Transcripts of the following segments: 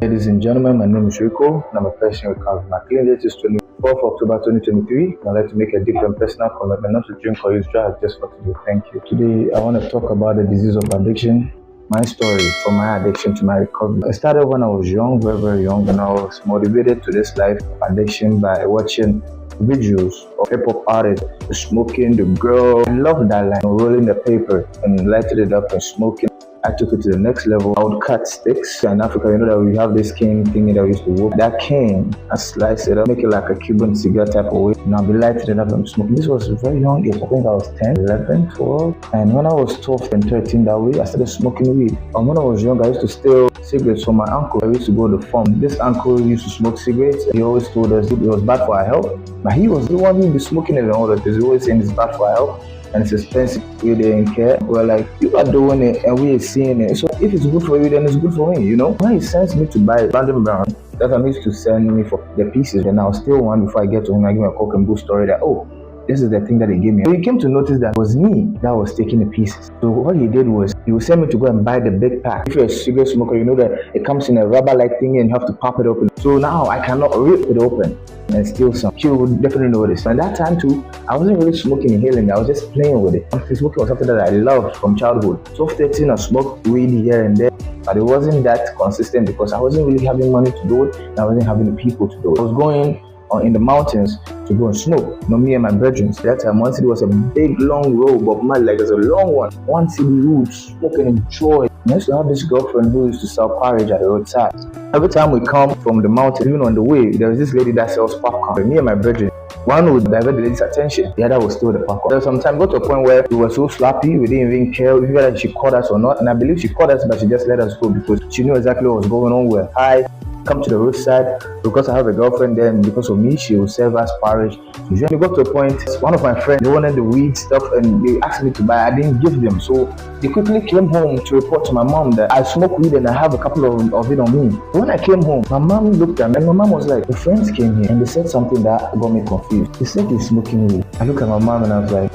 Ladies and gentlemen, my name is Riko and I'm a person recovery. My clean date is 24th October 2023. I'd like to make a deep and personal commitment not to drink or use drugs just for today. Thank you. Today, I want to talk about the disease of addiction. My story from my addiction to my recovery. It started when I was young, very, very young, and I was motivated to this life of addiction by watching videos of hip-hop artists, the smoking, the girl. I loved that line, rolling the paper and lighting it up and smoking. I took it to the next level. I would cut sticks. In Africa, you know that we have this cane thingy that we used to work. That cane, I slice it up, make it like a Cuban cigar type of way. And I'll be lighting it up and smoking. This was very young age. I think I was 10, 11, 12. And when I was 12 and 13 that way, I started smoking weed. And when I was young, I used to steal cigarettes from my uncle. I used to go to the farm. This uncle used to smoke cigarettes. He always told us it was bad for our health. But he was the one who be smoking it and all that. He's always saying it's bad for our health. And it's expensive. We didn't care. We're like, you are doing it and we are seeing it. So if it's good for you, then it's good for me, you know? When he sends me to buy random brown, that time he used to send me for the pieces. Then I'll steal one before I get to him. I give him a Coke and Bull story that, oh, this is the thing that he gave me. So he came to notice that it was me that was taking the pieces. So what he did was, he would send me to go and buy the big pack. If you're a cigarette smoker, you know that it comes in a rubber-like thing and you have to pop it open. So now I cannot rip it open and steal some. She would definitely notice. And that time too, I wasn't really smoking inhaling. I was just playing with it. Smoking was something that I loved from childhood. So 13, I smoked weed here and there, but it wasn't that consistent because I wasn't really having money to do it, and I wasn't having the people to do it. I was going in the mountains to go and smoke. You know, me and my brethren. That time, one city was a big, long road, but my like there's a long one. One city road, smoking and joy. I used to have this girlfriend who used to sell porridge at the roadside. Every time we come from the mountain, even on the way, there was this lady that sells popcorn. Me and my brethren, one would divert the lady's attention, the other would steal the popcorn. There was sometimes got to a point where we were so sloppy, we didn't even care whether she caught us or not. And I believe she caught us, but she just let us go because she knew exactly what was going on. We're high. Come to the roadside because I have a girlfriend there, and because of me, she will serve us porridge. So we got to a point, one of my friends, they wanted the weed stuff and they asked me to buy. I didn't give them. So they quickly came home to report to my mom that I smoke weed and I have a couple of it on me. When I came home, my mom looked at me and my mom was like, the friends came here and they said something that got me confused. They said he's smoking weed. I looked at my mom and I was like,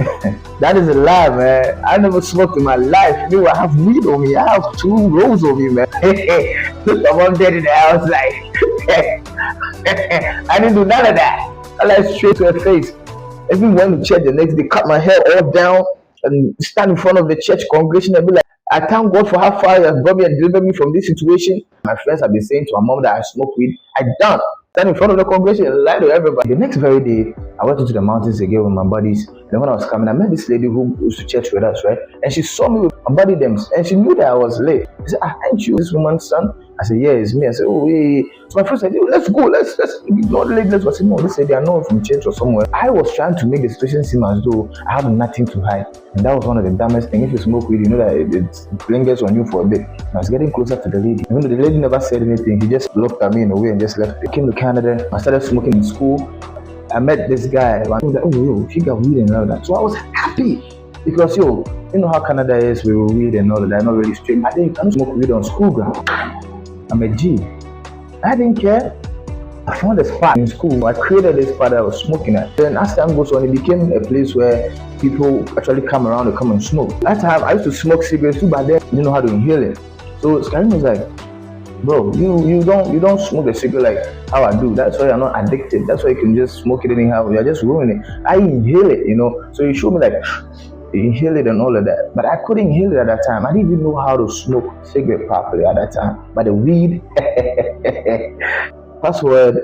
that is a lie, man. I never smoked in my life. You know, I have weed on me. I have 2 rolls on me, man. My mom did it and I was like, I didn't do none of that. I like straight to her face. Even went to church the next day, cut my hair all down and stand in front of the church congregation and be like, I thank God for how far He has brought me and delivered me from this situation. My friends have been saying to my mom that I smoke weed. I done. Stand in front of the congregation and lie to everybody. The next very day, I went into the mountains again with my buddies. Then when I was coming, I met this lady who used to church with us, right? And she saw me with my buddy them, and she knew that I was late. She said, ain't you this woman's son? I said, yeah, it's me. I said, oh, yeah. So my friend said, let's go, let's ignore the lady. Let's go. I said, no, they said they are not from church or somewhere. I was trying to make the situation seem as though I have nothing to hide. And that was one of the dumbest things. If you smoke weed, you know that it lingers on you for a bit. And I was getting closer to the lady. Even though the lady never said anything, he just looked at me in a way and just left. I came to Canada. I started smoking in school. I met this guy. I was like, oh, yo, he got weed and all that. So I was happy because, yo, you know how Canada is with weed and all that. Not really straight. I don't smoke weed on school ground. I'm a G. I didn't care. I found a spot in school. I created this spot that I was smoking at. Then as time goes on, it became a place where people actually come around to come and smoke. That time, I used to smoke cigarettes too, but then I didn't know how to inhale it. So Karim was like, bro, you don't smoke a cigarette like how I do. That's why you're not addicted. That's why you can just smoke it anyhow. You're just ruining it. I inhale it, you know. So he showed me like inhale it and all of that. But I couldn't inhale it at that time. I didn't even know how to smoke cigarette properly at that time. But the weed, password,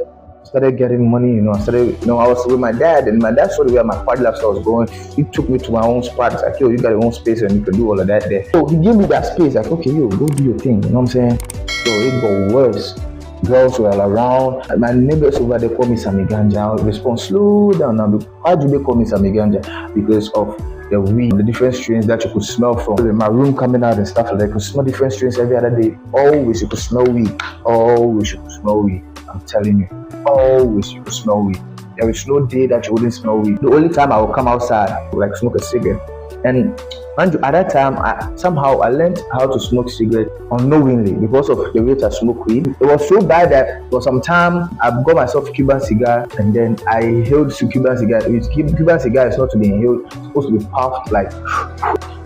started getting money, you know. I was with my dad, and my dad saw where my party lifestyle was going. He took me to my own spot. He's like, yo, you got your own space and you can do all of that there. So he gave me that space, like, okay, yo, go do your thing, you know what I'm saying? So it got worse. Girls were around. My neighbors over there call me Sammy Ganja. I'll respond, slow down now. Why do they call me Sammy Ganja? Because of the weed, the different strains that you could smell from my room coming out and stuff like that. You could smell different strains every other day. Always you could smell weed. Always you could smell weed. I'm telling you. Always you could smell weed. There is no day that you wouldn't smell weed. The only time I would come outside, I would like smoke a cigarette. And at that time, I learned how to smoke cigarette unknowingly because of the way I smoke weed. It was so bad that for some time I got myself a Cuban cigar and then I inhaled Cuban cigar. Cuban cigar is not to be inhaled, it's supposed to be puffed like.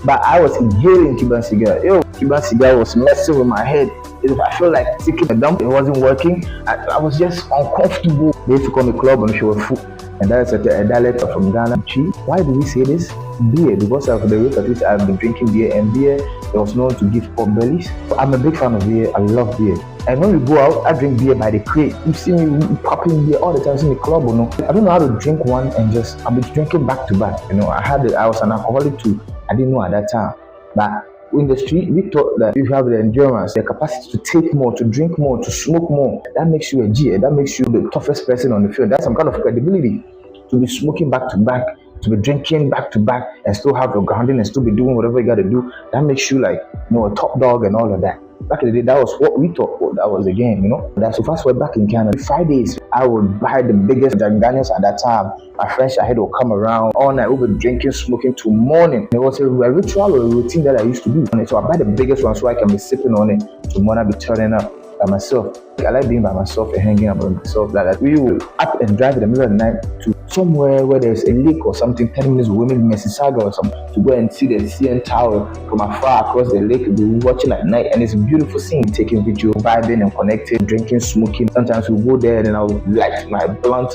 But I was inhaling Cuban cigar. Cuban cigar was messing with my head. I felt like taking a dump. It wasn't working. I was just uncomfortable. They used to call me club and she was full. And that is a dialect from Ghana. Why do we say this? Beer, because of the rate at which I've been drinking beer, and beer was known to give pot bellies. I'm a big fan of beer. I love beer. And when we go out, I drink beer by the crate. You see me popping beer all the time in the club, I don't know how to drink one and I'll be drinking back to back. I was an alcoholic too. I didn't know at that time. But in the street, we thought that if you have the endurance, the capacity to take more, to drink more, to smoke more, that makes you a G. That makes you the toughest person on the field. That's some kind of credibility. To be smoking back to back, to be drinking back to back, and still have your grounding and still be doing whatever you got to do, that makes you like, a top dog and all of that. Back in the day, that was what we thought that was the game, That's so fast forward back in Canada. Fridays, I would buy the biggest Jack Daniels at that time. My friends ahead would come around all night. We would be drinking, smoking till morning. It was a ritual or a routine that I used to do. So I buy the biggest one so I can be sipping on it. Tomorrow I'll be turning up by myself. I like being by myself and hanging out by myself. Like we will up and drive in the middle of the night to somewhere where there's a lake or something, 10 minutes away, maybe Mississauga or something, to go and see the CN Tower from afar across the lake. We'll be watching at night, and it's a beautiful scene, taking video, vibing and connecting, drinking, smoking. Sometimes we'll go there and then I'll light my blunt,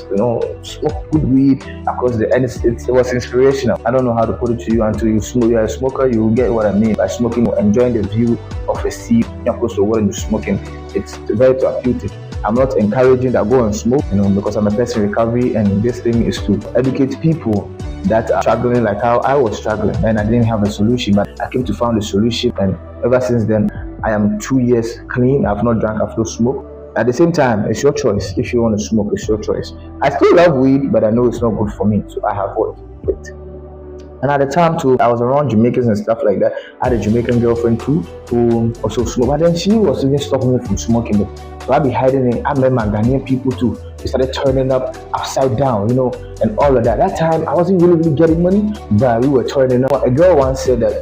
smoke good weed across the, and it was inspirational. I don't know how to put it to you until you smoke. You're a smoker, you will get what I mean by smoking, enjoying the view of a sea, you're close to water and you're smoking. It's very therapeutic. I'm not encouraging that go and smoke, because I'm a person in recovery, and this thing is to educate people that are struggling like how I was struggling, and I didn't have a solution, but I came to find a solution, and ever since then, I am 2 years clean. I've not drank, I've not smoked. At the same time, it's your choice. If you want to smoke, it's your choice. I still love weed, but I know it's not good for me, so I have what? Quit. And at the time too, I was around Jamaicans and stuff like that. I had a Jamaican girlfriend too, who also smoked. But then she was even stopping me from smoking. So I'd be hiding it. I met my Ghanaian people too. We started turning up upside down, and all of that. That time, I wasn't really getting money, but we were turning up. A girl once said that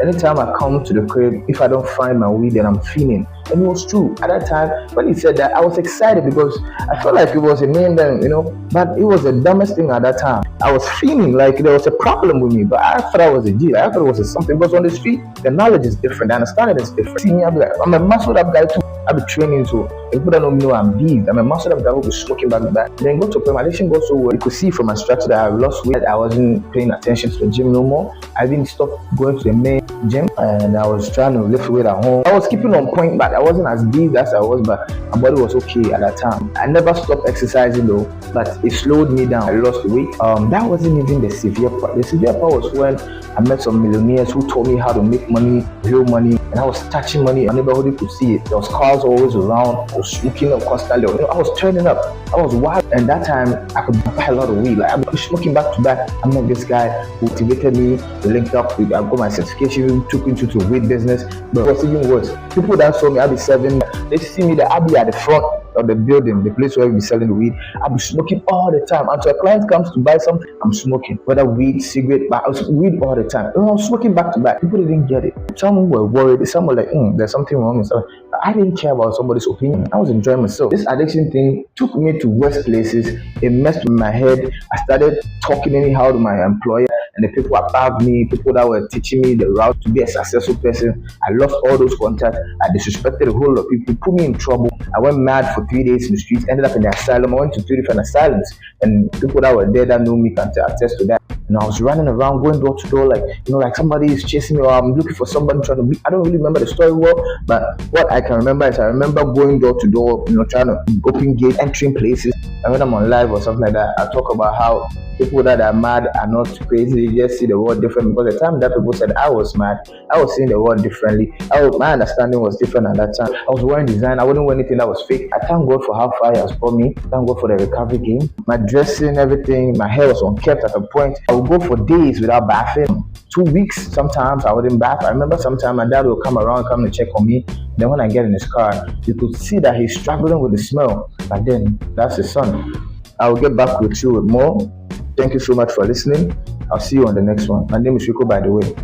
anytime I come to the crib, if I don't find my weed, then I'm feeling. And it was true. At that time, when he said that, I was excited because I felt like it was a name then, but it was the dumbest thing at that time. I was feeling like there was a problem with me, but I thought I was a G. I thought it was something. Because on the street, the knowledge is different, the understanding is different. See me, I'll be like, I'm a muscled up guy too. I'll be training too. People don't know I'm beat. I'm a muscled up guy who will be smoking back to back. Then go to play. My addiction got so well. You could see from my structure that I lost weight. I wasn't paying attention to the gym no more. I didn't stop going to the main gym, and I was trying to lift weight at home. I was keeping on point, but I wasn't as big as I was, but my body was okay at that time. I never stopped exercising though, but it slowed me down. I lost weight. That wasn't even the severe part. The severe part was when I met some millionaires who told me how to make money, real money, and I was touching money. My neighborhood could see it. There was cars always around. I was smoking up constantly. I was turning up. I was wild. And that time, I could buy a lot of weed. Like I was smoking back to back. I met this guy who motivated me. We linked up. I got my certification. Took into the weed business. But it was even worse. People that saw me, I'd be serving. They see me. I'd be at the front of the building, the place where we be selling the weed. I'll be smoking all the time. Until a client comes to buy something, I'm smoking. Whether weed, cigarette, but I was weed all the time. I was smoking back to back. People didn't get it. Some were worried. Some were like, there's something wrong with stuff. I didn't care about somebody's opinion. I was enjoying myself. This addiction thing took me to worse places. It messed with my head. I started talking anyhow to my employer and the people above me, people that were teaching me the route to be a successful person. I lost all those contacts. I disrespected a whole lot of people. Put me in trouble. I went mad for 3 days in the streets, ended up in the asylum. I went to 3 different asylums, and people that were there that knew me can attest to that. I was running around, going door to door, like somebody is chasing me, or I'm looking for somebody trying to be. I don't really remember the story well, but what I can remember is I remember going door to door, trying to open gates, entering places. And when I'm on live or something like that, I talk about how people that are mad are not crazy, they just see the world different. Because the time that people said I was mad, I was seeing the world differently. My understanding was different at that time. I was wearing design, I wouldn't wear anything that was fake. I thank God for how far He has brought me. Thank God for the recovery game. My dressing, everything, my hair was unkempt at a point. I would go for days without bathing. 2 weeks, sometimes I wouldn't bath. I remember sometimes my dad would come to check on me. Then when I get in his car, you could see that he's struggling with the smell. But then, that's his son. I will get back with you with more. Thank you so much for listening. I'll see you on the next one. My name is Riko, by the way.